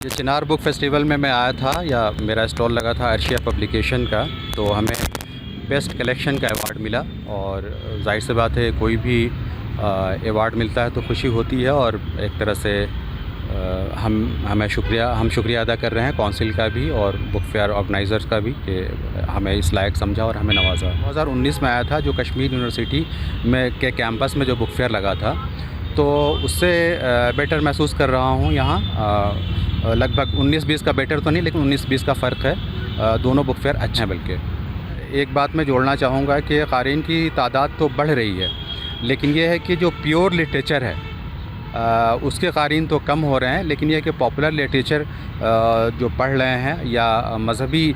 یہ چنار بک فیسٹیول میں آیا تھا یا میرا اسٹال لگا تھا ارشیا پبلیکیشن کا، تو ہمیں بیسٹ کلیکشن کا ایوارڈ ملا، اور ظاہر سی بات ہے کوئی بھی ایوارڈ ملتا ہے تو خوشی ہوتی ہے، اور ایک طرح سے ہم شکریہ ادا کر رہے ہیں کونسل کا بھی اور بک فیئر آرگنائزرز کا بھی کہ ہمیں اس لائق سمجھا اور ہمیں نوازا۔ 2019 میں آیا تھا جو کشمیر یونیورسٹی کے کیمپس میں جو بک فیئر لگا تھا، تو اس سے بیٹر محسوس کر رہا ہوں یہاں۔ لگ بھگ 19-20 کا بیٹر تو نہیں، لیکن 19-20 کا فرق ہے۔ دونوں بک فیئر اچھے ہیں۔ بلکہ ایک بات میں جوڑنا چاہوں گا کہ قارئین کی تعداد تو بڑھ رہی ہے، لیکن یہ ہے کہ جو پیور لٹریچر ہے اس کے قارئین تو کم ہو رہے ہیں، لیکن یہ ہے کہ پاپولر لٹریچر جو پڑھ رہے ہیں یا مذہبی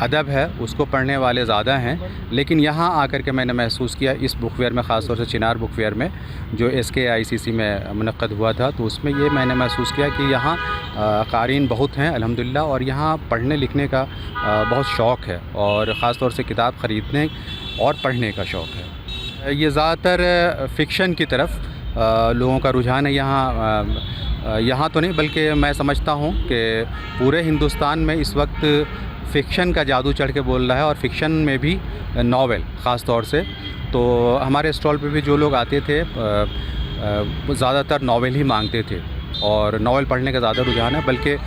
ادب ہے اس کو پڑھنے والے زیادہ ہیں۔ لیکن یہاں آ کر کے میں نے محسوس کیا اس بک فیئر میں، خاص طور سے چنار بک فیئر میں جو SKICC میں منعقد ہوا تھا، تو اس میں یہ میں نے محسوس کیا کہ یہاں قارئین بہت ہیں الحمدللہ، اور یہاں پڑھنے لکھنے کا بہت شوق ہے، اور خاص طور سے کتاب خریدنے اور پڑھنے کا شوق ہے۔ یہ زیادہ تر فکشن کی طرف لوگوں کا رجحان ہے یہاں تو نہیں، بلکہ میں سمجھتا ہوں کہ پورے ہندوستان میں اس وقت فکشن کا جادو چڑھ کے بول رہا ہے، اور فکشن میں بھی ناول خاص طور سے۔ تو ہمارے اسٹال پہ بھی جو لوگ آتے تھے زیادہ تر ناول ہی مانگتے تھے، اور ناول پڑھنے کا زیادہ رجحان ہے۔ بلکہ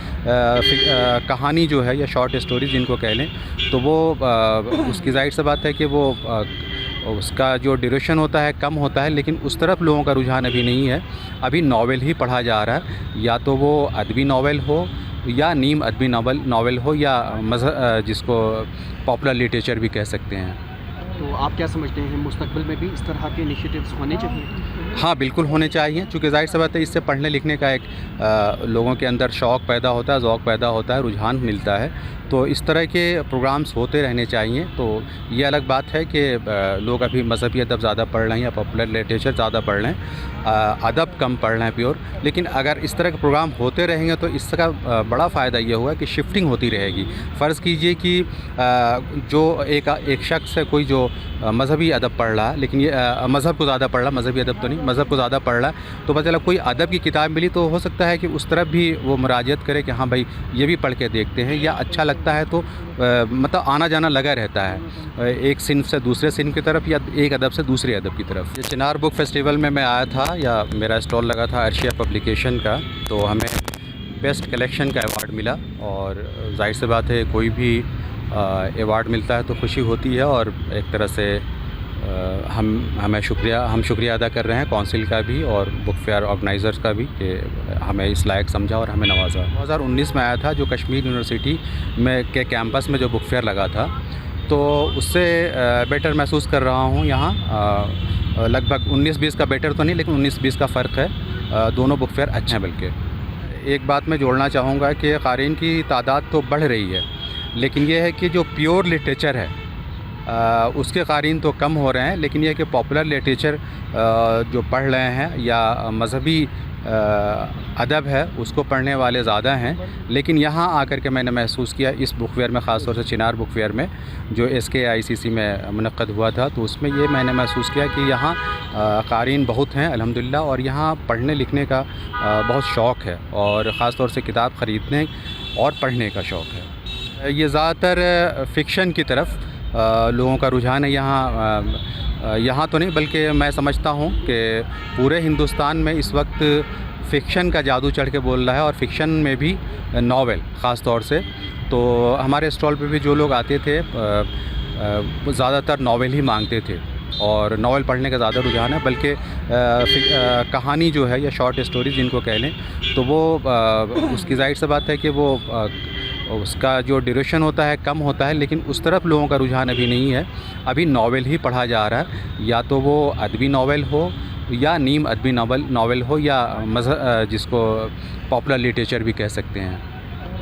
کہانی جو ہے یا شارٹ اسٹوریز جن کو کہہ لیں، تو وہ اس کی ظاہر سی بات ہے کہ وہ اس کا جو ڈیوریشن ہوتا ہے کم ہوتا ہے، لیکن اس طرف لوگوں کا رجحان ابھی نہیں ہے۔ ابھی ناول ہی پڑھا جا رہا ہے، یا تو وہ ادبی ناول ہو یا نیم ادبی ناول ہو، یا جس کو پاپولر لٹریچر بھی کہہ سکتے ہیں۔ تو آپ کیا سمجھتے ہیں مستقبل میں بھی اس طرح کے انیشیٹوز ہونے چاہیے؟ ہاں بالکل ہونے چاہیے، چونکہ ظاہر سی بات ہے اس سے پڑھنے لکھنے کا ایک لوگوں کے اندر شوق پیدا ہوتا ہے، ذوق پیدا ہوتا ہے، رجحان ملتا ہے۔ تو اس طرح کے پروگرامز ہوتے رہنے چاہیے۔ تو یہ الگ بات ہے کہ لوگ ابھی مذہبی ادب زیادہ پڑھ رہے ہیں یا پاپولر لٹریچر زیادہ پڑھ رہے ہیں، ادب کم پڑھ رہے ہیں پیور۔ لیکن اگر اس طرح کے پروگرام ہوتے رہیں گے تو اس کا بڑا فائدہ یہ ہوگا کہ شفٹنگ ہوتی رہے گی۔ فرض کیجئے کہ جو ایک شخص ہے کوئی جو مذہبی ادب پڑھ رہا ہے، لیکن یہ مذہب کو زیادہ پڑھ رہا ہے، مذہبی ادب تو نہیں، مذہب کو زیادہ پڑھ رہا ہے، تو پتہ چلا کوئی ادب کی کتاب ملی تو ہو سکتا ہے کہ اس طرف بھی وہ مراجعت کرے کہ ہاں بھائی یہ بھی پڑھ کے دیکھتے ہیں، یا اچھا لگتا ہے تو مطلب آنا جانا لگا رہتا ہے ایک صنف سے دوسرے صنف کی طرف، یا ایک ادب سے دوسرے ادب کی طرف۔ یہ چنار بک فیسٹیول میں آیا تھا یا میرا اسٹال لگا تھا ارشیا پبلیکیشن کا، تو ہمیں بیسٹ کلیکشن کا ایوارڈ ملا، اور ظاہر سی بات ہے کوئی بھی ایوارڈ ملتا ہے تو خوشی ہوتی ہے، اور ایک طرح سے ہم شکریہ ادا کر رہے ہیں کونسل کا بھی اور بک فیئر آرگنائزرز کا بھی کہ ہمیں اس لائق سمجھا اور ہمیں نوازا۔ 2019 میں آیا تھا جو کشمیر یونیورسٹی کے کیمپس میں جو بک فیئر لگا تھا، تو اس سے بیٹر محسوس کر رہا ہوں یہاں۔ لگ بھگ 19-20 کا بیٹر تو نہیں، لیکن 19-20 کا فرق ہے۔ دونوں بک فیئر اچھے ہیں۔ بلکہ ایک بات میں جوڑنا چاہوں گا کہ قارئین کی تعداد تو بڑھ رہی ہے، لیکن یہ ہے کہ جو پیور لٹریچر ہے اس کے قارئین تو کم ہو رہے ہیں، لیکن یہ کہ پاپولر لٹریچر جو پڑھ رہے ہیں یا مذہبی ادب ہے اس کو پڑھنے والے زیادہ ہیں۔ لیکن یہاں آ کر کے میں نے محسوس کیا اس بک فیئر میں، خاص طور سے چنار بک فیئر میں جو SKICC میں منعقد ہوا تھا، تو اس میں یہ میں نے محسوس کیا کہ یہاں قارئین بہت ہیں الحمدللہ، اور یہاں پڑھنے لکھنے کا بہت شوق ہے، اور خاص طور سے کتاب خریدنے اور پڑھنے کا شوق ہے۔ یہ زیادہ تر فکشن کی طرف لوگوں کا رجحان ہے یہاں تو نہیں، بلکہ میں سمجھتا ہوں کہ پورے ہندوستان میں اس وقت فکشن کا جادو چڑھ کے بول رہا ہے، اور فکشن میں بھی ناول خاص طور سے۔ تو ہمارے اسٹال پہ بھی جو لوگ آتے تھے زیادہ تر ناول ہی مانگتے تھے، اور ناول پڑھنے کا زیادہ رجحان ہے۔ بلکہ کہانی جو ہے یا شارٹ اسٹوریز جن کو کہہ لیں، تو وہ اس کی ظاہر سی بات ہے کہ وہ اس کا جو ڈیوریشن ہوتا ہے کم ہوتا ہے، لیکن اس طرف لوگوں کا رجحان ابھی نہیں ہے۔ ابھی ناول ہی پڑھا جا رہا ہے، یا تو وہ ادبی ناول ہو یا نیم ادبی ناول ہو، یا جس کو پاپولر لٹریچر بھی کہہ سکتے ہیں۔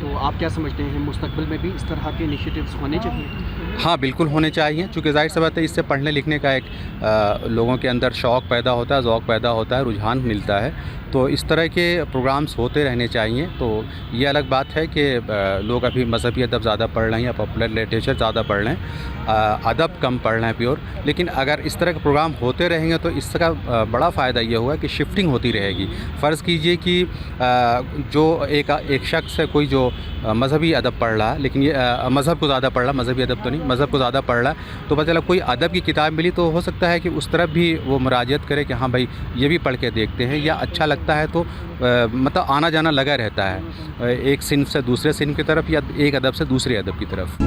تو آپ کیا سمجھتے ہیں مستقبل میں بھی اس طرح کے انیشیٹوز ہونے چاہیے؟ ہاں بالکل ہونے چاہیے، چونکہ ظاہر سی بات ہے اس سے پڑھنے لکھنے کا ایک لوگوں کے اندر شوق پیدا ہوتا ہے، ذوق پیدا ہوتا ہے، رجحان ملتا ہے۔ تو اس طرح کے پروگرامس ہوتے رہنے چاہیے. تو یہ الگ بات ہے کہ لوگ ابھی مذہبی ادب زیادہ پڑھ رہے ہیں یا پاپولر لٹریچر زیادہ پڑھ رہے ہیں, ادب کم پڑھ رہے ہیں پیور. لیکن اگر اس طرح کے پروگرام ہوتے رہیں گے تو اس کا بڑا فائدہ یہ ہوگا کہ شفٹنگ ہوتی رہے گی. فرض کیجئے کہ جو ایک شخص ہے کوئی جو مذہبی ادب پڑھ رہا ہے, لیکن یہ مذہب کو زیادہ پڑھ رہا ہے, مذہبی ادب تو نہیں, مذہب کو زیادہ پڑھ رہا ہے, تو پتہ چلا کوئی ادب کی کتاب ملی تو ہو سکتا ہے کہ اس طرف بھی وہ مراجعت کرے کہ ہاں بھائی یہ بھی پڑھ کے دیکھتے ہیں, یا اچھا لگتا ہے تو مطلب آنا جانا لگا رہتا ہے ایک صنف سے دوسرے صنف کی طرف یا ایک ادب سے دوسرے ادب کی طرف.